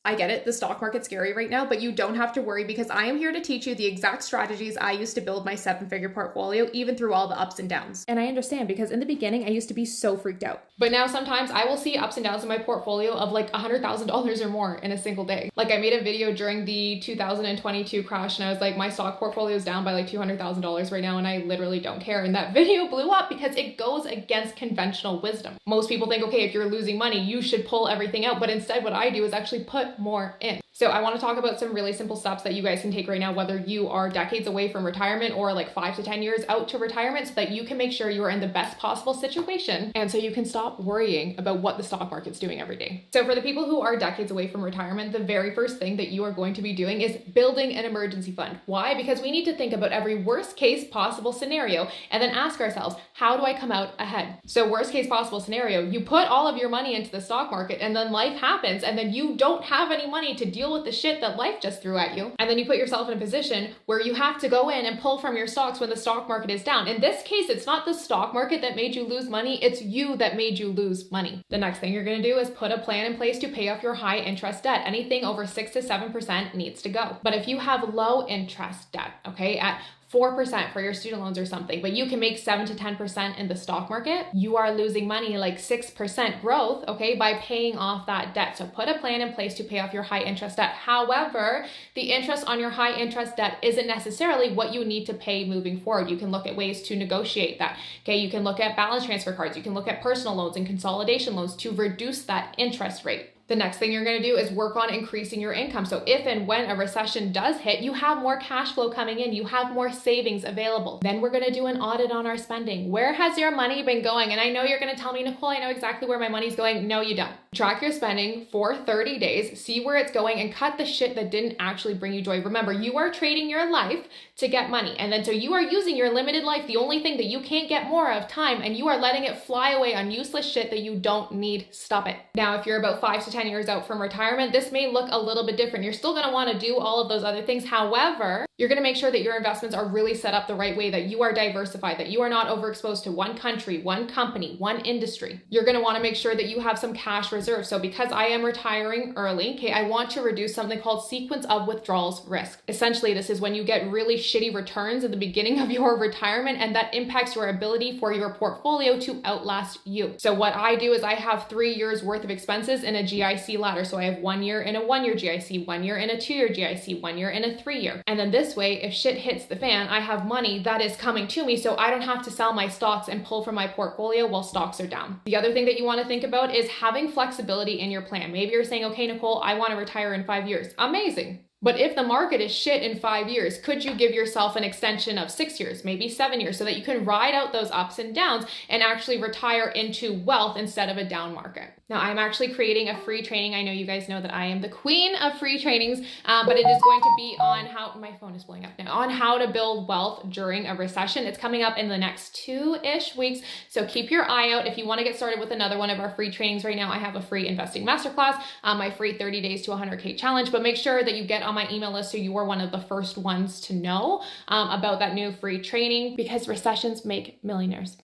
I get it, the stock market's scary right now, but you don't have to worry because I am here to teach you the exact strategies I used to build my seven-figure portfolio, even through all the ups and downs. And I understand because in the beginning, I used to be so freaked out. But now sometimes I will see ups and downs in my portfolio of like $100,000 or more in a single day. Like I made a video during the 2022 crash and I was like, my stock portfolio is down by like $200,000 right now and I literally don't care. And that video blew up because it goes against conventional wisdom. Most people think, okay, if you're losing money, you should pull everything out. But instead what I do is actually put more in. So I want to talk about some really simple steps that you guys can take right now, whether you are decades away from retirement or like 5 to 10 years out to retirement, so that you can make sure you are in the best possible situation. And so you can stop worrying about what the stock market's doing every day. So for the people who are decades away from retirement, the very first thing that you are going to be doing is building an emergency fund. Why? Because we need to think about every worst case possible scenario and then ask ourselves, how do I come out ahead? So worst case possible scenario, you put all of your money into the stock market and then life happens and then you don't have any money to deal with the shit that life just threw at you. And then you put yourself in a position where you have to go in and pull from your stocks when the stock market is down. In this case, it's not the stock market that made you lose money, it's you that made you lose money. The next thing you're gonna do is put a plan in place to pay off your high interest debt. Anything over 6 to 7% needs to go. But if you have low interest debt, okay, at 4% for your student loans or something, but you can make 7 to 10% in the stock market, you are losing money like 6% growth, okay, by paying off that debt. So put a plan in place to pay off your high interest debt. However, the interest on your high interest debt isn't necessarily what you need to pay moving forward. You can look at ways to negotiate that, okay? You can look at balance transfer cards, you can look at personal loans and consolidation loans to reduce that interest rate. The next thing you're going to do is work on increasing your income. So if and when a recession does hit, you have more cash flow coming in, you have more savings available. Then we're going to do an audit on our spending. Where has your money been going? And I know you're going to tell me, Nicole, I know exactly where my money's going. No, you don't. Track your spending for 30 days, see where it's going, and cut the shit that didn't actually bring you joy. Remember, you are trading your life to get money. And then so you are using your limited life, the only thing that you can't get more of, time, and you are letting it fly away on useless shit that you don't need. Stop it. Now, if you're about 5 to 10 years out from retirement, this may look a little bit different. You're still going to want to do all of those other things. However, you're going to make sure that your investments are really set up the right way, that you are diversified, that you are not overexposed to one country, one company, one industry. You're going to want to make sure that you have some cash reserves. So because I am retiring early, okay, I want to reduce something called sequence of withdrawals risk. Essentially, this is when you get really shitty returns at the beginning of your retirement, and that impacts your ability for your portfolio to outlast you. So what I do is I have 3 years worth of expenses in a GIC ladder. So I have 1 year in a 1-year GIC, 1 year in a 2-year GIC, 1 year in a 3-year. And then this way, if shit hits the fan, I have money that is coming to me, so I don't have to sell my stocks and pull from my portfolio while stocks are down. The other thing that you want to think about is having flexibility in your plan. Maybe you're saying, okay, Nicole, I want to retire in 5 years. Amazing. But if the market is shit in 5 years, could you give yourself an extension of 6 years, maybe 7 years, so that you can ride out those ups and downs and actually retire into wealth instead of a down market? Now, I'm actually creating a free training. I know you guys know that I am the queen of free trainings, but it is going to be on how, my phone is blowing up now, on how to build wealth during a recession. It's coming up in the next 2-ish weeks. So keep your eye out. If you want to get started with another one of our free trainings right now, I have a free investing masterclass, my free 30 days to 100K challenge, but make sure that you get on my email list so you are one of the first ones to know about that new free training, because recessions make millionaires.